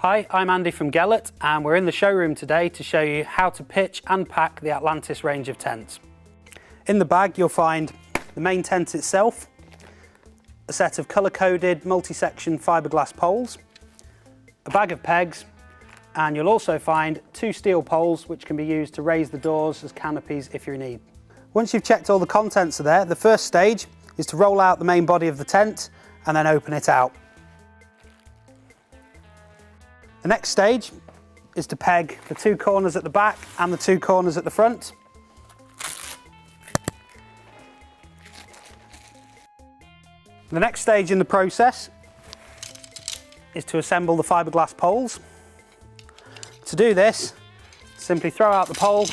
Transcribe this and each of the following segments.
Hi, I'm Andy from Yurts and we're in the showroom today to show you how to pitch and pack the Atlantis range of tents. In the bag you'll find the main tent itself, a set of colour-coded multi-section fiberglass poles, a bag of pegs, and you'll also find 2 steel poles which can be used to raise the doors as canopies if you're in need. Once you've checked all the contents are there, the first stage is to roll out the main body of the tent and then open it out. The next stage is to peg the 2 corners at the back and the 2 corners at the front. The next stage in the process is to assemble the fiberglass poles. To do this, simply throw out the pole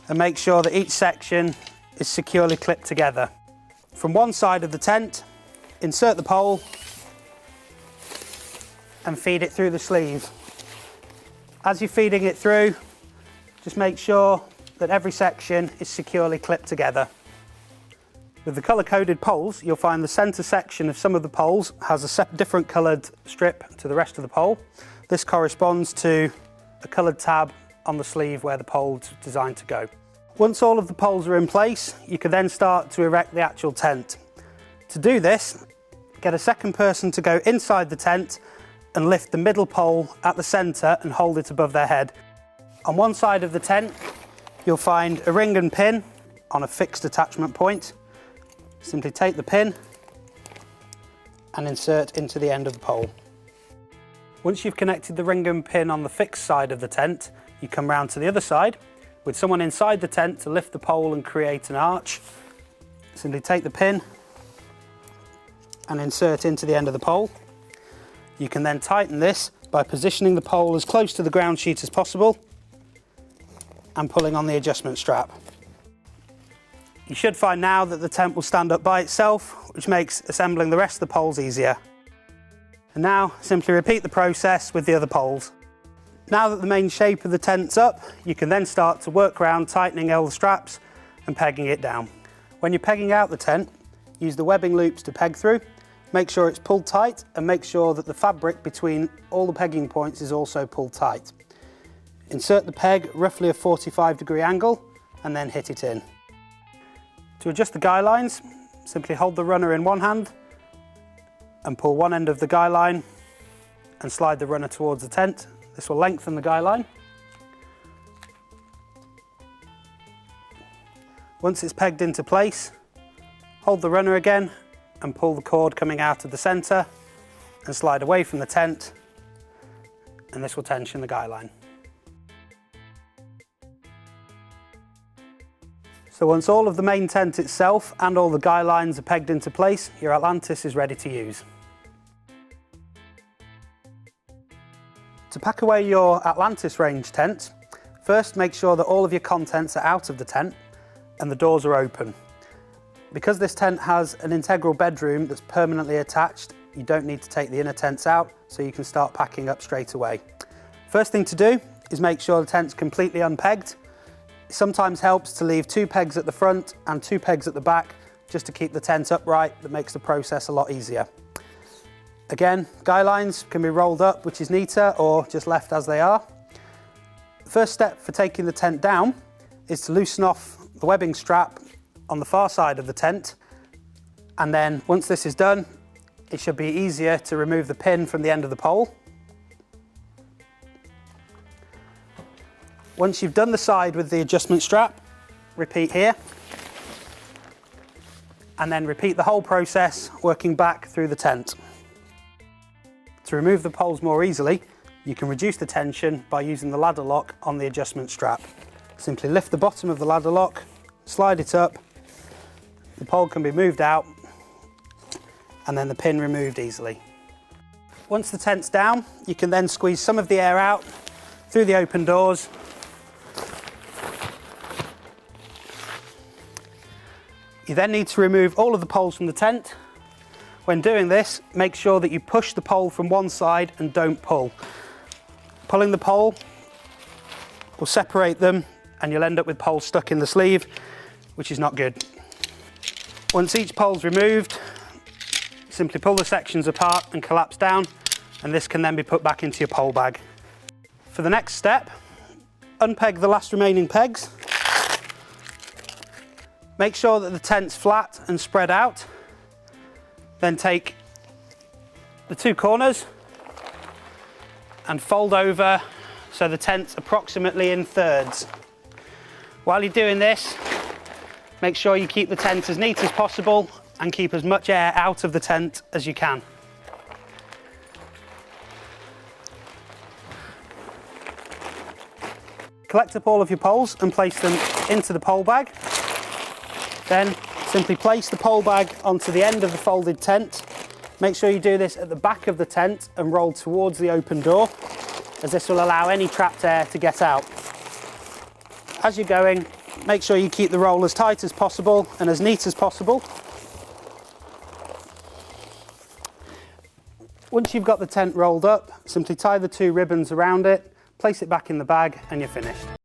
and make sure that each section is securely clipped together. From one side of the tent, insert the pole and feed it through the sleeve. As you're feeding it through, just make sure that every section is securely clipped together. With the colour-coded poles, you'll find the centre section of some of the poles has a different coloured strip to the rest of the pole. This corresponds to a coloured tab on the sleeve where the pole's designed to go. Once all of the poles are in place, you can then start to erect the actual tent. To do this, get a second person to go inside the tent and lift the middle pole at the centre and hold it above their head. On one side of the tent, you'll find a ring and pin on a fixed attachment point. Simply take the pin and insert into the end of the pole. Once you've connected the ring and pin on the fixed side of the tent, you come round to the other side with someone inside the tent to lift the pole and create an arch. Simply take the pin and insert into the end of the pole. You can then tighten this by positioning the pole as close to the ground sheet as possible and pulling on the adjustment strap. You should find now that the tent will stand up by itself, which makes assembling the rest of the poles easier. And now simply repeat the process with the other poles. Now that the main shape of the tent's up, you can then start to work around tightening all the straps and pegging it down. When you're pegging out the tent, use the webbing loops to peg through. Make sure it's pulled tight and make sure that the fabric between all the pegging points is also pulled tight. Insert the peg roughly a 45-degree angle and then hit it in. To adjust the guy lines, simply hold the runner in one hand and pull one end of the guy line and slide the runner towards the tent. This will lengthen the guy line. Once it's pegged into place, hold the runner again and pull the cord coming out of the centre and slide away from the tent, and this will tension the guy line. So once all of the main tent itself and all the guy lines are pegged into place, your Atlantis is ready to use. To pack away your Atlantis range tent, first make sure that all of your contents are out of the tent and the doors are open. Because this tent has an integral bedroom that's permanently attached, you don't need to take the inner tents out, so you can start packing up straight away. First thing to do is make sure the tent's completely unpegged. It sometimes helps to leave 2 pegs at the front and 2 pegs at the back just to keep the tent upright. That makes the process a lot easier. Again, guy lines can be rolled up, which is neater, or just left as they are. The first step for taking the tent down is to loosen off the webbing strap on the far side of the tent, and then once this is done, it should be easier to remove the pin from the end of the pole. Once you've done the side with the adjustment strap, repeat here, and then repeat the whole process working back through the tent. To remove the poles more easily, you can reduce the tension by using the ladder lock on the adjustment strap. Simply lift the bottom of the ladder lock, slide it up, the pole can be moved out, and then the pin removed easily. Once the tent's down, you can then squeeze some of the air out through the open doors. You then need to remove all of the poles from the tent. When doing this, make sure that you push the pole from one side and don't pull. Pulling the pole will separate them and you'll end up with poles stuck in the sleeve, which is not good. Once each pole's removed, simply pull the sections apart and collapse down and this can then be put back into your pole bag. For the next step, unpeg the last remaining pegs. Make sure that the tent's flat and spread out. Then take the two corners and fold over so the tent's approximately in thirds. While you're doing this, make sure you keep the tent as neat as possible and keep as much air out of the tent as you can. Collect up all of your poles and place them into the pole bag. Then simply place the pole bag onto the end of the folded tent. Make sure you do this at the back of the tent and roll towards the open door, as this will allow any trapped air to get out. As you're going, make sure you keep the roll as tight as possible and as neat as possible. Once you've got the tent rolled up, simply tie the two ribbons around it, place it back in the bag, and you're finished.